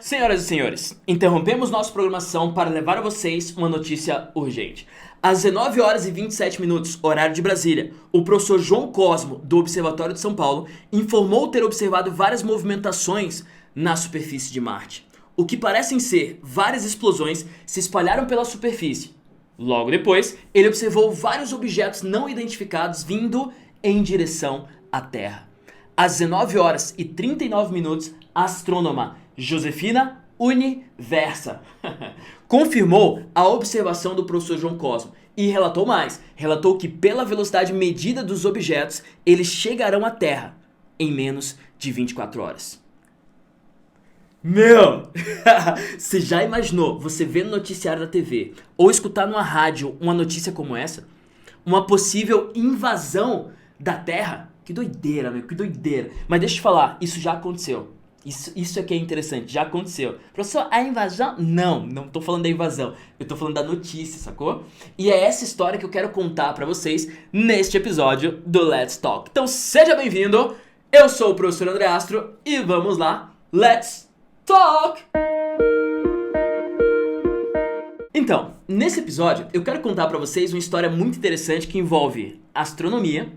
Senhoras e senhores, interrompemos nossa programação para levar a vocês uma notícia urgente. Às 19 horas e 27 minutos, horário de Brasília, o professor João Cosmo, do Observatório de São Paulo, informou ter observado várias movimentações na superfície de Marte. O que parecem ser várias explosões se espalharam pela superfície. Logo depois, ele observou vários objetos não identificados vindo em direção à Terra. Às 19 horas e 39 minutos, a astrônoma Josefina Universa confirmou a observação do professor João Cosmo e relatou mais. Relatou que pela velocidade medida dos objetos, eles chegarão à Terra em menos de 24 horas. Meu! Você já imaginou você ver no noticiário da TV ou escutar numa rádio uma notícia como essa? Uma possível invasão da Terra? Que doideira, meu, que doideira. Mas deixa eu te falar, isso já aconteceu. Isso é que é interessante, já aconteceu. Professor, a invasão? Não tô falando da invasão. Eu tô falando da notícia, sacou? E é essa história que eu quero contar pra vocês neste episódio do Let's Talk. Então seja bem-vindo, eu sou o professor André Astro e vamos lá, Let's Talk! Então, nesse episódio eu quero contar pra vocês uma história muito interessante que envolve astronomia,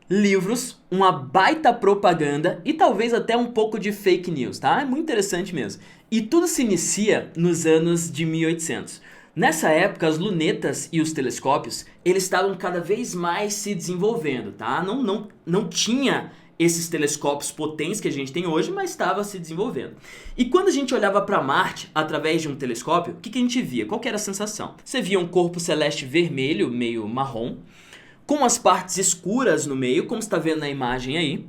livros, uma baita propaganda e talvez até um pouco de fake news, tá? É muito interessante mesmo. E tudo se inicia nos anos de 1800. Nessa época, as lunetas e os telescópios, eles estavam cada vez mais se desenvolvendo, tá? Não tinha esses telescópios potentes que a gente tem hoje, mas estava se desenvolvendo. E quando a gente olhava para Marte através de um telescópio, o que a gente via? Qual que era a sensação? Você via um corpo celeste vermelho, meio marrom, com as partes escuras no meio, como você está vendo na imagem aí.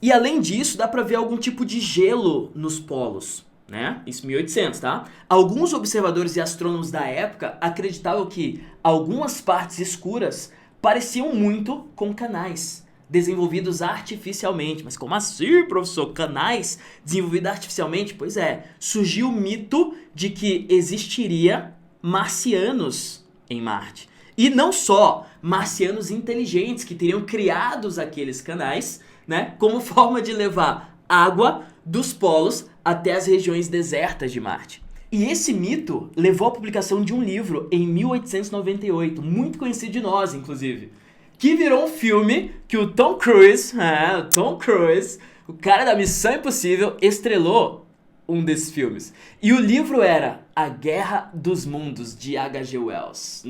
E além disso, dá para ver algum tipo de gelo nos polos, né? Isso 1800, tá? Alguns observadores e astrônomos da época acreditavam que algumas partes escuras pareciam muito com canais desenvolvidos artificialmente. Mas como assim, professor? Canais desenvolvidos artificialmente? Pois é, surgiu o mito de que existiria marcianos em Marte. E não só marcianos inteligentes que teriam criados aqueles canais, né, como forma de levar água dos polos até as regiões desertas de Marte. E esse mito levou à publicação de um livro em 1898, muito conhecido de nós, inclusive, que virou um filme que o Tom Cruise, o cara da Missão Impossível, estrelou um desses filmes. E o livro era A Guerra dos Mundos, de H.G. Wells.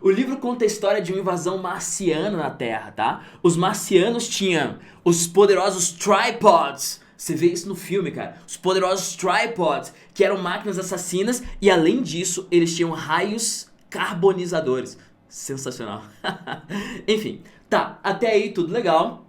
O livro conta a história de uma invasão marciana na Terra, tá? Os marcianos tinham os poderosos tripods. Você vê isso no filme, cara. Os poderosos tripods, que eram máquinas assassinas. E além disso, eles tinham raios carbonizadores. Sensacional. Enfim, tá. Até aí tudo legal.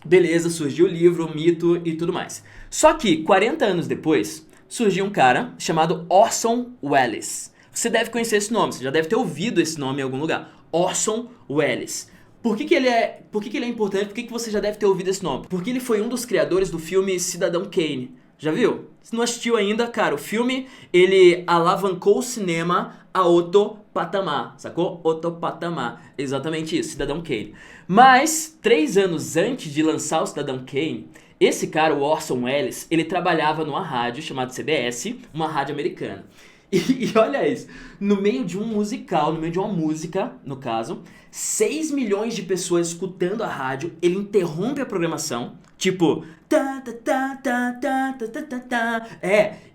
Beleza, surgiu o livro, o mito e tudo mais. Só que, 40 anos depois, surgiu um cara chamado Orson Welles. Você deve conhecer esse nome, você já deve ter ouvido esse nome em algum lugar. Orson Welles. Por que ele é importante? Por que você já deve ter ouvido esse nome? Porque ele foi um dos criadores do filme Cidadão Kane. Já viu? Se não assistiu ainda, cara, o filme, ele alavancou o cinema a outro patamar, sacou? Outro patamar. Exatamente isso, Cidadão Kane. Mas, 3 anos antes de lançar o Cidadão Kane, esse cara, o Orson Welles, ele trabalhava numa rádio chamada CBS, uma rádio americana. E olha isso, no meio de um musical, no meio de uma música, no caso, 6 milhões de pessoas escutando a rádio, ele interrompe a programação, tipo...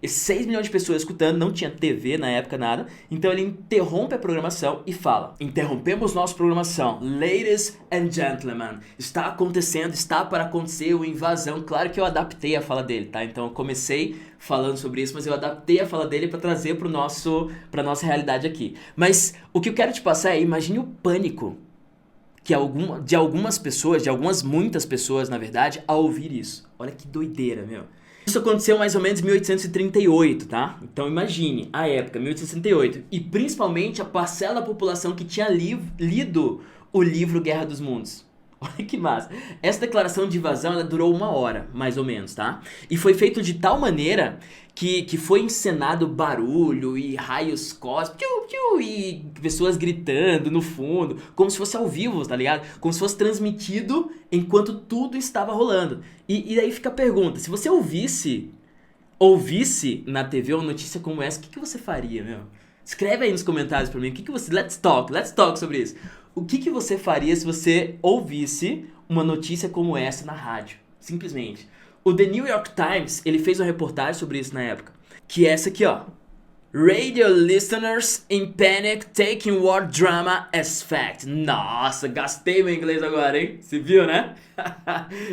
e 6 milhões de pessoas escutando, não tinha TV na época, nada. Então ele interrompe a programação e fala: interrompemos nossa programação, ladies and gentlemen, está acontecendo, está para acontecer uma invasão. Claro que eu adaptei a fala dele, tá? Então eu comecei falando sobre isso, mas eu adaptei a fala dele para trazer pra nossa realidade aqui. Mas o que eu quero te passar é, imagine o pânico de algumas pessoas, muitas pessoas, na verdade, ao ouvir isso. Olha que doideira, meu. Isso aconteceu mais ou menos em 1838, tá? Então imagine, a época, 1868. E principalmente a parcela da população que tinha lido o livro Guerra dos Mundos. Olha que massa. Essa declaração de invasão, ela durou 1 hora, mais ou menos, tá? E foi feito de tal maneira que foi encenado barulho e raios cósmicos, tchiu, tchiu, e pessoas gritando no fundo, como se fosse ao vivo, tá ligado? Como se fosse transmitido enquanto tudo estava rolando. E daí fica a pergunta, se você ouvisse na TV uma notícia como essa, o que você faria, meu? Escreve aí nos comentários pra mim, o que você... Let's talk sobre isso. O que você faria se você ouvisse uma notícia como essa na rádio? Simplesmente. O The New York Times, ele fez uma reportagem sobre isso na época, que é essa aqui, ó. Radio listeners in panic taking war drama as fact. Nossa, gastei meu inglês agora, hein? Você viu, né?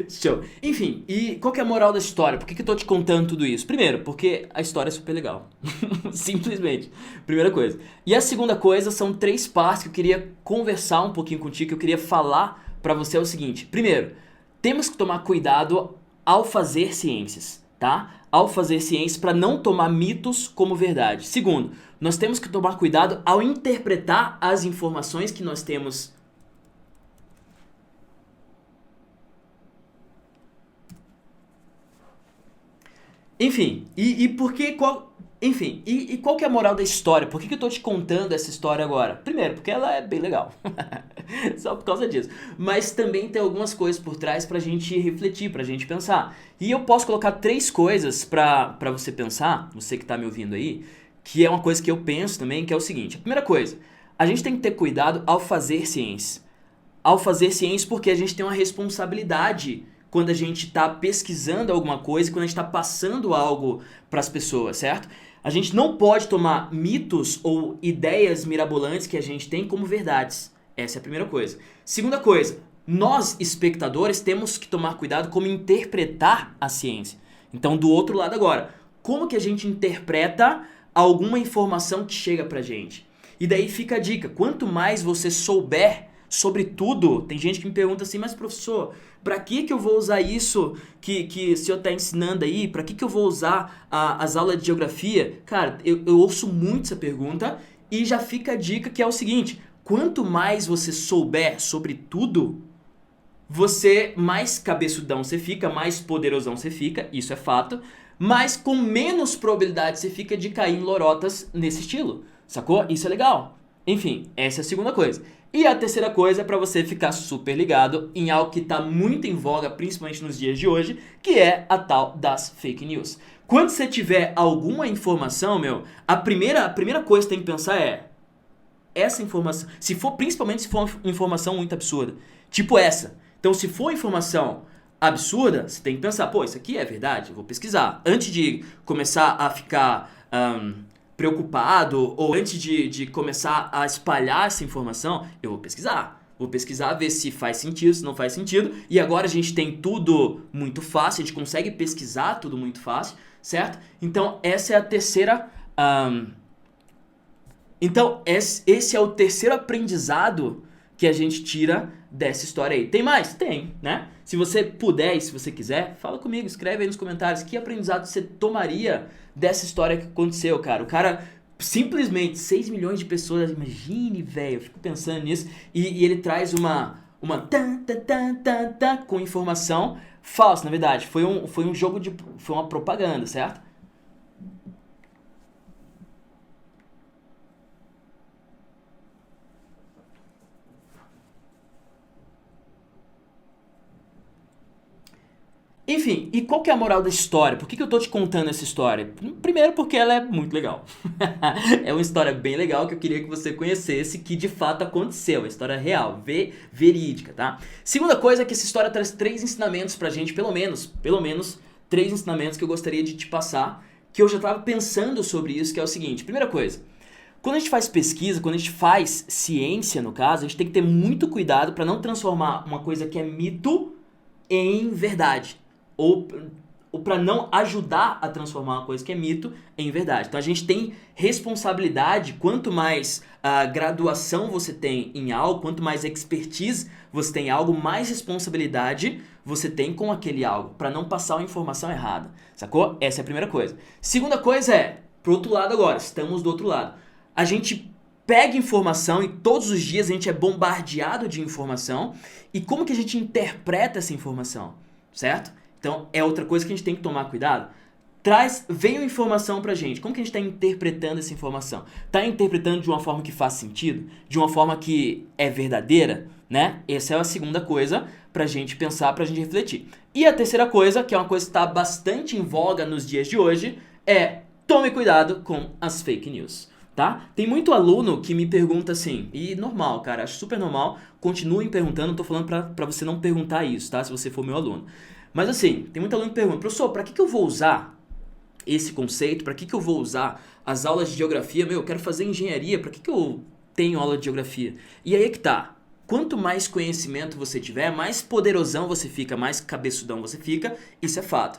Show. Enfim, e qual que é a moral da história? Por que eu tô te contando tudo isso? Primeiro, porque a história é super legal. Simplesmente. Primeira coisa. E a segunda coisa são 3 partes que eu queria conversar um pouquinho contigo, que eu queria falar pra você é o seguinte. Primeiro, temos que tomar cuidado ao fazer ciências, tá? Ao fazer ciência para não tomar mitos como verdade. Segundo, nós temos que tomar cuidado ao interpretar as informações que nós temos. Enfim, e por que qual... Enfim, e qual que é a moral da história? Por que eu tô te contando essa história agora? Primeiro, porque ela é bem legal. Só por causa disso. Mas também tem algumas coisas por trás pra gente refletir, pra gente pensar. E eu posso colocar 3 coisas pra você pensar, você que tá me ouvindo aí, que é uma coisa que eu penso também, que é o seguinte. A primeira coisa, a gente tem que ter cuidado ao fazer ciência. Ao fazer ciência porque a gente tem uma responsabilidade quando a gente está pesquisando alguma coisa, quando a gente está passando algo para as pessoas, certo? A gente não pode tomar mitos ou ideias mirabolantes que a gente tem como verdades. Essa é a primeira coisa. Segunda coisa, nós, espectadores, temos que tomar cuidado como interpretar a ciência. Então, do outro lado agora, como que a gente interpreta alguma informação que chega pra gente? E daí fica a dica, quanto mais você souber sobre tudo, tem gente que me pergunta assim, mas professor, pra que eu vou usar isso que o senhor tá ensinando aí? Pra que eu vou usar as aulas de geografia? Cara, eu ouço muito essa pergunta e já fica a dica que é o seguinte, quanto mais você souber sobre tudo, você mais cabeçudão você fica, mais poderosão você fica, isso é fato, mas com menos probabilidade você fica de cair em lorotas nesse estilo, sacou? Isso é legal. Enfim, essa é a segunda coisa. E a terceira coisa é pra você ficar super ligado em algo que tá muito em voga, principalmente nos dias de hoje, que é a tal das fake news. Quando você tiver alguma informação, meu, a primeira coisa que tem que pensar é essa informação, principalmente se for uma informação muito absurda, tipo essa. Então, se for informação absurda, você tem que pensar, pô, isso aqui é verdade, eu vou pesquisar. Antes de começar a ficar preocupado ou antes de começar a espalhar essa informação, eu vou pesquisar. Vou pesquisar, ver se faz sentido, se não faz sentido. E agora a gente tem tudo muito fácil, a gente consegue pesquisar tudo muito fácil, certo? Então, essa é a terceira... Então, esse é o terceiro aprendizado que a gente tira dessa história aí. Tem mais? Tem, né? Se você puder e se você quiser, fala comigo, escreve aí nos comentários que aprendizado você tomaria dessa história que aconteceu, cara. O cara, simplesmente, 6 milhões de pessoas, imagine, velho, eu fico pensando nisso, e ele traz uma com informação falsa, na verdade. Foi um jogo foi uma propaganda, certo? Enfim, e qual que é a moral da história? Por que eu tô te contando essa história? Primeiro porque ela é muito legal. É uma história bem legal que eu queria que você conhecesse, que de fato aconteceu, uma história real, verídica, tá? Segunda coisa é que essa história traz 3 ensinamentos pra gente, pelo menos 3 ensinamentos que eu gostaria de te passar, que eu já tava pensando sobre isso, que é o seguinte. Primeira coisa, quando a gente faz pesquisa, quando a gente faz ciência, no caso, a gente tem que ter muito cuidado pra não transformar uma coisa que é mito em verdade. Ou para não ajudar a transformar uma coisa que é mito em verdade. Então a gente tem responsabilidade, quanto mais graduação você tem em algo, quanto mais expertise você tem em algo, mais responsabilidade você tem com aquele algo, para não passar uma informação errada, sacou? Essa é a primeira coisa. Segunda coisa é, pro outro lado agora, estamos do outro lado. A gente pega informação e todos os dias a gente é bombardeado de informação. E como que a gente interpreta essa informação, certo? Então, é outra coisa que a gente tem que tomar cuidado. Vem uma informação pra gente. Como que a gente está interpretando essa informação? Está interpretando de uma forma que faz sentido? De uma forma que é verdadeira? Né? Essa é a segunda coisa pra gente pensar, pra gente refletir. E a terceira coisa, que é uma coisa que está bastante em voga nos dias de hoje, é tome cuidado com as fake news. Tá? Tem muito aluno que me pergunta assim, e normal, cara, acho super normal, continuem perguntando, não tô falando pra você não perguntar isso, tá? Se você for meu aluno. Mas assim, tem muito aluno que pergunta, professor, pra que eu vou usar esse conceito? Pra que eu vou usar as aulas de geografia? Eu quero fazer engenharia, pra que eu tenho aula de geografia? E aí é que tá. Quanto mais conhecimento você tiver, mais poderosão você fica, mais cabeçudão você fica, isso é fato.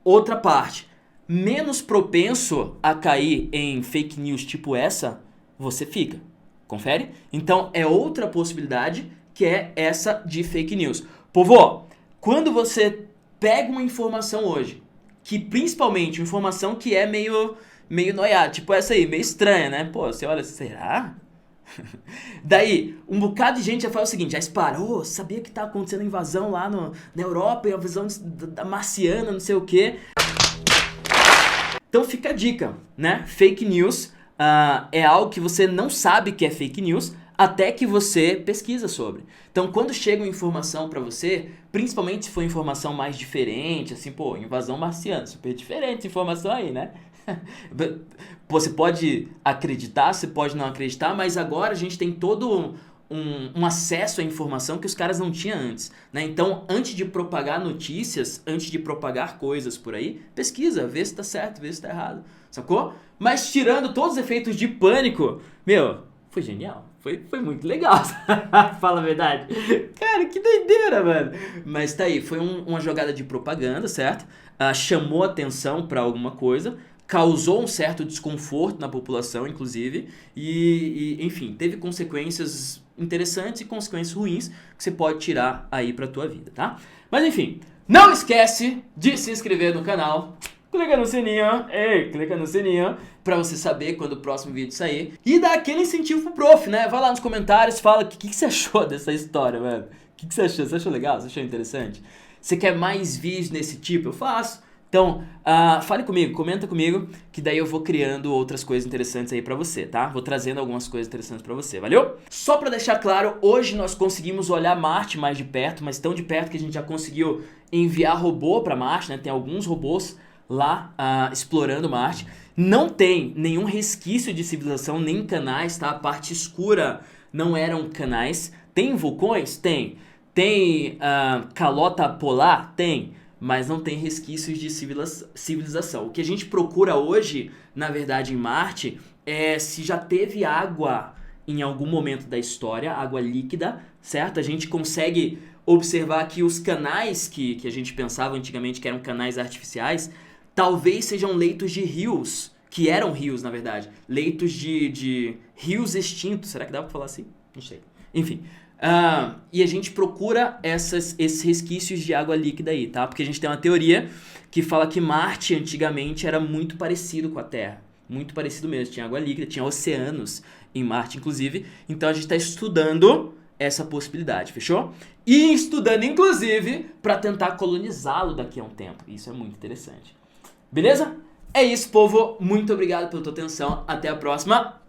Outra parte, menos propenso a cair em fake news tipo essa, você fica. Confere? Então é outra possibilidade que é essa de fake news. Povo, quando você pega uma informação hoje, que principalmente uma informação que é meio noiada, tipo essa aí, meio estranha, né? Pô, você olha, será? Daí, um bocado de gente já faz o seguinte, já espara, sabia que tá acontecendo invasão lá na Europa, a invasão da marciana, não sei o quê. Então fica a dica, né? Fake news é algo que você não sabe que é fake news até que você pesquisa sobre. Então quando chega uma informação pra você, principalmente se for informação mais diferente, assim, pô, invasão marciana, super diferente essa informação aí, né? Você pode acreditar, você pode não acreditar, mas agora a gente tem todo um acesso à informação que os caras não tinham antes, né? Então, antes de propagar notícias, antes de propagar coisas por aí, pesquisa, vê se tá certo, vê se tá errado, sacou? Mas tirando todos os efeitos de pânico, foi genial, foi muito legal, fala a verdade. Cara, que doideira, mano. Mas tá aí, foi uma jogada de propaganda, certo? Chamou atenção pra alguma coisa, causou um certo desconforto na população, inclusive, e enfim, teve consequências interessantes e consequências ruins que você pode tirar aí pra tua vida, tá? Mas enfim, não esquece de se inscrever no canal, clica no sininho pra você saber quando o próximo vídeo sair e dá aquele incentivo pro prof, né? Vai lá nos comentários, fala o que você achou dessa história, mano. O que você achou? Você achou legal? Você achou interessante? Você quer mais vídeos desse tipo? Eu faço. Então, fale comigo, comenta comigo, que daí eu vou criando outras coisas interessantes aí pra você, tá? Vou trazendo algumas coisas interessantes pra você, valeu? Só pra deixar claro, hoje nós conseguimos olhar Marte mais de perto, mas tão de perto que a gente já conseguiu enviar robô pra Marte, né? Tem alguns robôs lá explorando Marte. Não tem nenhum resquício de civilização, nem canais, tá? A parte escura não eram canais. Tem vulcões? Tem. Tem calota polar? Tem. Mas não tem resquícios de civilização. O que a gente procura hoje, na verdade, em Marte, é se já teve água em algum momento da história, água líquida, certo? A gente consegue observar que os canais que a gente pensava antigamente que eram canais artificiais, talvez sejam leitos de rios, que eram rios, na verdade. Leitos de rios extintos. Será que dá pra falar assim? Não sei. Enfim. E a gente procura esses resquícios de água líquida aí, tá? Porque a gente tem uma teoria que fala que Marte antigamente era muito parecido com a Terra. Muito parecido mesmo. Tinha água líquida, tinha oceanos em Marte, inclusive. Então a gente está estudando essa possibilidade, fechou? E estudando, inclusive, para tentar colonizá-lo daqui a um tempo. Isso é muito interessante. Beleza? É isso, povo. Muito obrigado pela tua atenção. Até a próxima.